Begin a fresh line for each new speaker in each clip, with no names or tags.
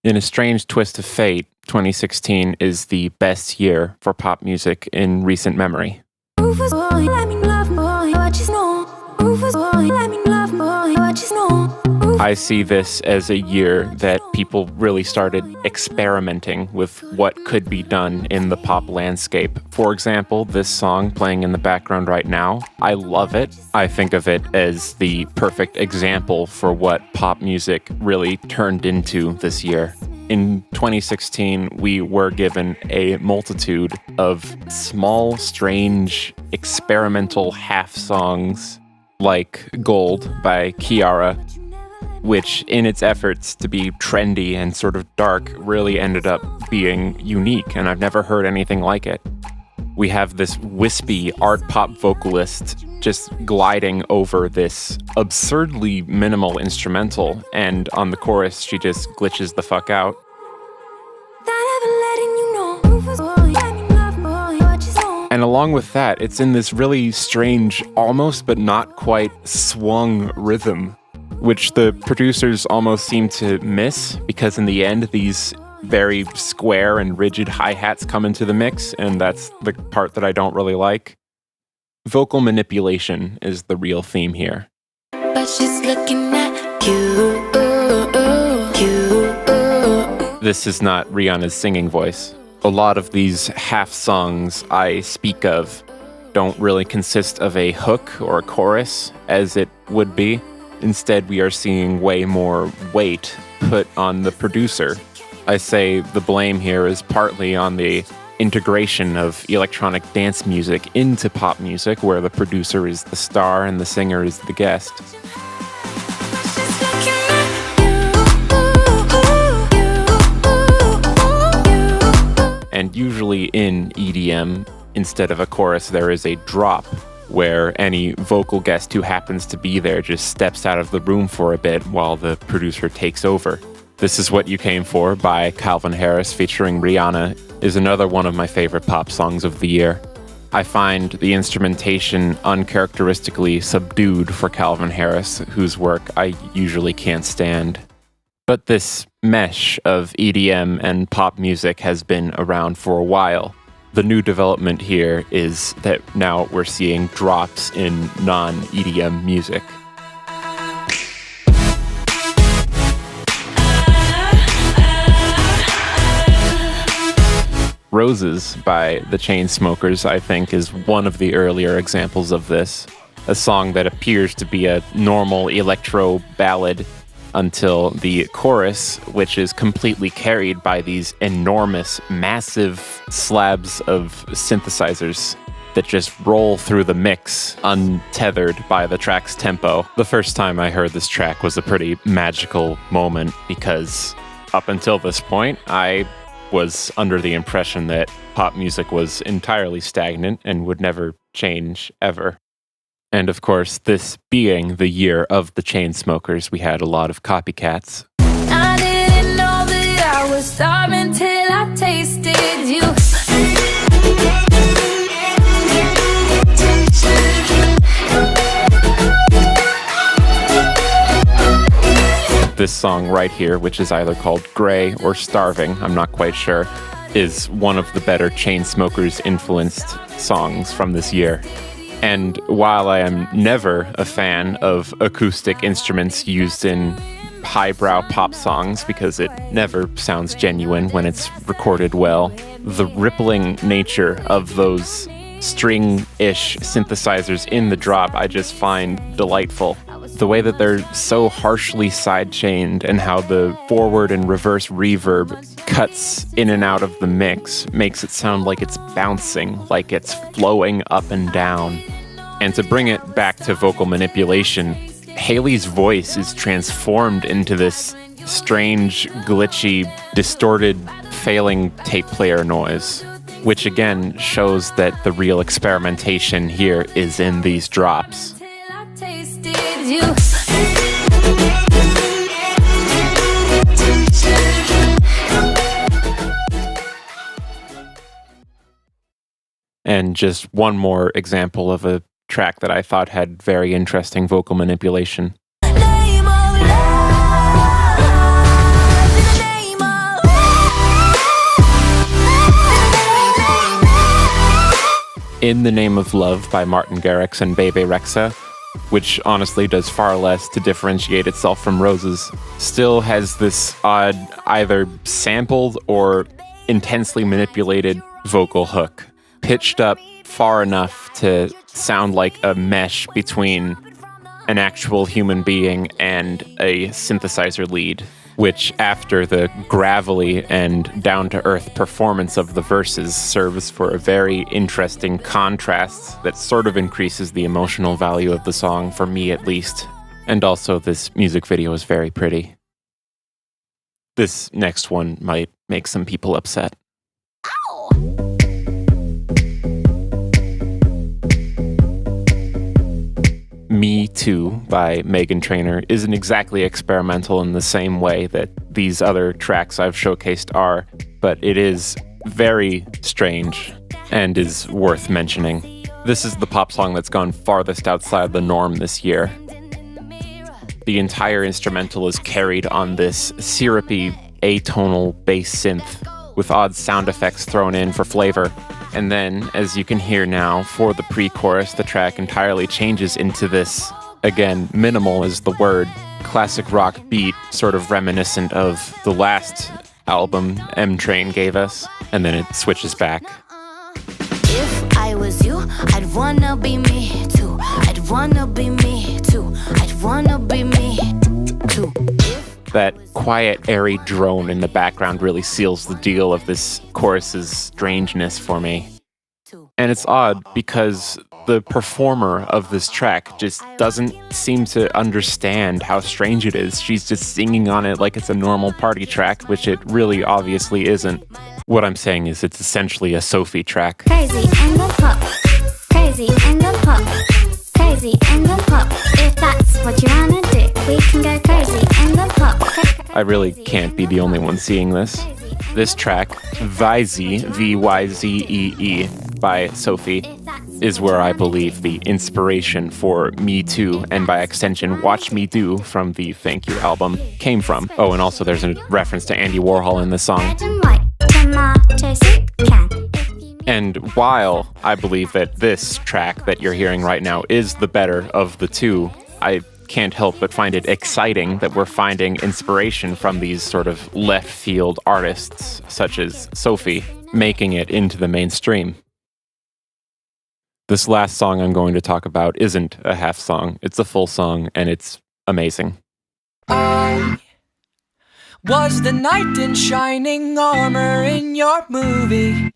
In a strange twist of fate, 2016 is the best year for pop music in recent memory. I see this as a year that people really started experimenting with what could be done in the pop landscape. For example, this song playing in the background right now, I love it. I think of it as the perfect example for what pop music really turned into this year. In 2016, we were given a multitude of small, strange, experimental half songs like Gold by Kiara, which in its efforts to be trendy and sort of dark really ended up being unique, and I've never heard anything like it. We have this wispy art pop vocalist just gliding over this absurdly minimal instrumental, and on the chorus she just glitches the fuck out. And along with that, it's in this really strange, almost but not quite swung rhythm, which the producers almost seem to miss, because in the end, these very square and rigid hi-hats come into the mix, and that's the part that I don't really like. Vocal manipulation is the real theme here.
But she's looking at you.
This is not Rihanna's singing voice. A lot of these half songs I speak of don't really consist of a hook or a chorus as it would be. Instead, we are seeing way more weight put on the producer. I say the blame here is partly on the integration of electronic dance music into pop music, where the producer is the star and the singer is the guest. And usually in EDM, instead of a chorus, there is a drop, where any vocal guest who happens to be there just steps out of the room for a bit while the producer takes over. This Is What You Came For by Calvin Harris featuring Rihanna is another one of my favorite pop songs of the year. I find the instrumentation uncharacteristically subdued for Calvin Harris, whose work I usually can't stand. But this mesh of EDM and pop music has been around for a while. The new development here is that now we're seeing drops in non-EDM music. Roses by the Chainsmokers, I think, is one of the earlier examples of this. A song that appears to be a normal electro ballad until the chorus, which is completely carried by these enormous, massive slabs of synthesizers that just roll through the mix, untethered by the track's tempo. The first time I heard this track was a pretty magical moment, because up until this point, I was under the impression that pop music was entirely stagnant and would never change ever. And of course, this being the year of the Chainsmokers, we had a lot of copycats.
I didn't know that I was starving till I tasted you.
This song right here, which is either called Grey or Starving, I'm not quite sure, is one of the better Chainsmokers influenced songs from this year. And while I am never a fan of acoustic instruments used in highbrow pop songs, because it never sounds genuine when it's recorded well, the rippling nature of those string-ish synthesizers in the drop I just find delightful. The way that they're so harshly sidechained and how the forward and reverse reverb cuts in and out of the mix makes it sound like it's bouncing, like it's flowing up and down. And to bring it back to vocal manipulation, Hayley's voice is transformed into this strange, glitchy, distorted, failing tape player noise, which again shows that the real experimentation here is in these drops. And just one more example of a track that I thought had very interesting vocal manipulation.
Name of love, in the name of
In the Name of Love by Martin Garrix and Bebe Rexha, which honestly does far less to differentiate itself from Roses, still has this odd, either sampled or intensely manipulated vocal hook, pitched up far enough to sound like a mesh between an actual human being and a synthesizer lead, which, after the gravelly and down-to-earth performance of the verses, serves for a very interesting contrast that sort of increases the emotional value of the song, for me at least. And also, this music video is very pretty. This next one might make some people upset. Me Too by Meghan Trainor isn't exactly experimental in the same way that these other tracks I've showcased are, but it is very strange and is worth mentioning. This is the pop song that's gone farthest outside the norm this year. The entire instrumental is carried on this syrupy, atonal bass synth with odd sound effects thrown in for flavor. And then, as you can hear now, for the pre-chorus, the track entirely changes into this, again, minimal is the word, classic rock beat, sort of reminiscent of the last album M Train gave us, and then it switches back.
If I was you, I'd wanna be me too. I'd wanna be me too. I'd wanna be me too.
That quiet, airy drone in the background really seals the deal of this chorus's strangeness for me. And it's odd because the performer of this track just doesn't seem to understand how strange it is. She's just singing on it like it's a normal party track, which it really obviously isn't. What I'm saying is it's essentially a Sophie track.
Crazy and then pop. Crazy and then pop. Crazy and then pop. If that's what you wanna do, we can go crazy and then pop.
I really can't be the only one seeing this. This track, Vyzee, V-Y-Z-E-E, by Sophie, is where I believe the inspiration for Me Too, and by extension Watch Me Do from the Thank You album, came from. Oh, and also there's a reference to Andy Warhol in this song. And while I believe that this track that you're hearing right now is the better of the two, I can't help but find it exciting that we're finding inspiration from these sort of left field artists, such as Sophie, making it into the mainstream. This last song I'm going to talk about isn't a half song, it's a full song, and it's amazing.
I was the knight in shining armor in your movie.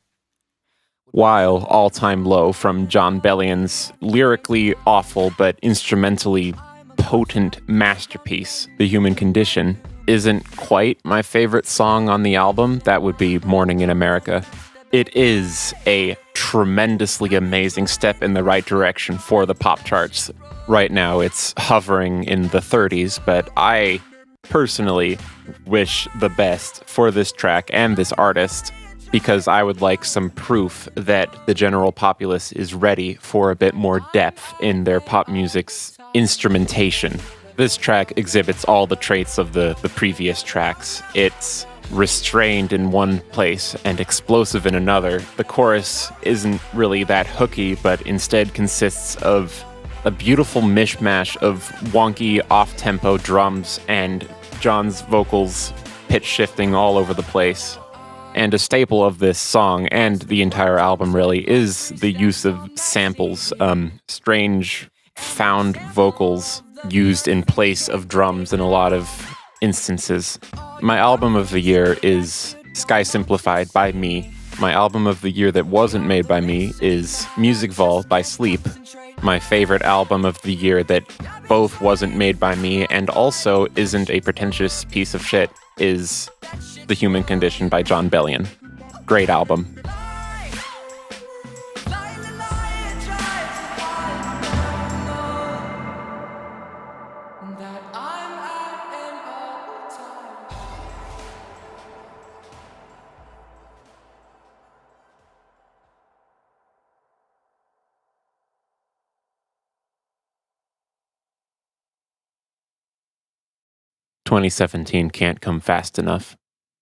While All Time Low from John Bellion's lyrically awful but instrumentally potent masterpiece, The Human Condition, isn't quite my favorite song on the album, that would be Morning in America. It is a tremendously amazing step in the right direction for the pop charts. Right now it's hovering in the 30s, but I personally wish the best for this track and this artist, because I would like some proof that the general populace is ready for a bit more depth in their pop music's instrumentation. This track exhibits all the traits of the previous tracks. It's restrained in one place and explosive in another. The chorus isn't really that hooky, but instead consists of a beautiful mishmash of wonky, off-tempo drums and John's vocals pitch shifting all over the place. And a staple of this song, and the entire album really, is the use of samples, strange found vocals used in place of drums in a lot of instances. My album of the year is Sky Simplified by Me. My album of the year that wasn't made by me is Music Vol by Sleep. My favorite album of the year that both wasn't made by me and also isn't a pretentious piece of shit is The Human Condition by John Bellion. Great album.
That I'm at an all time.
2017 can't come fast enough.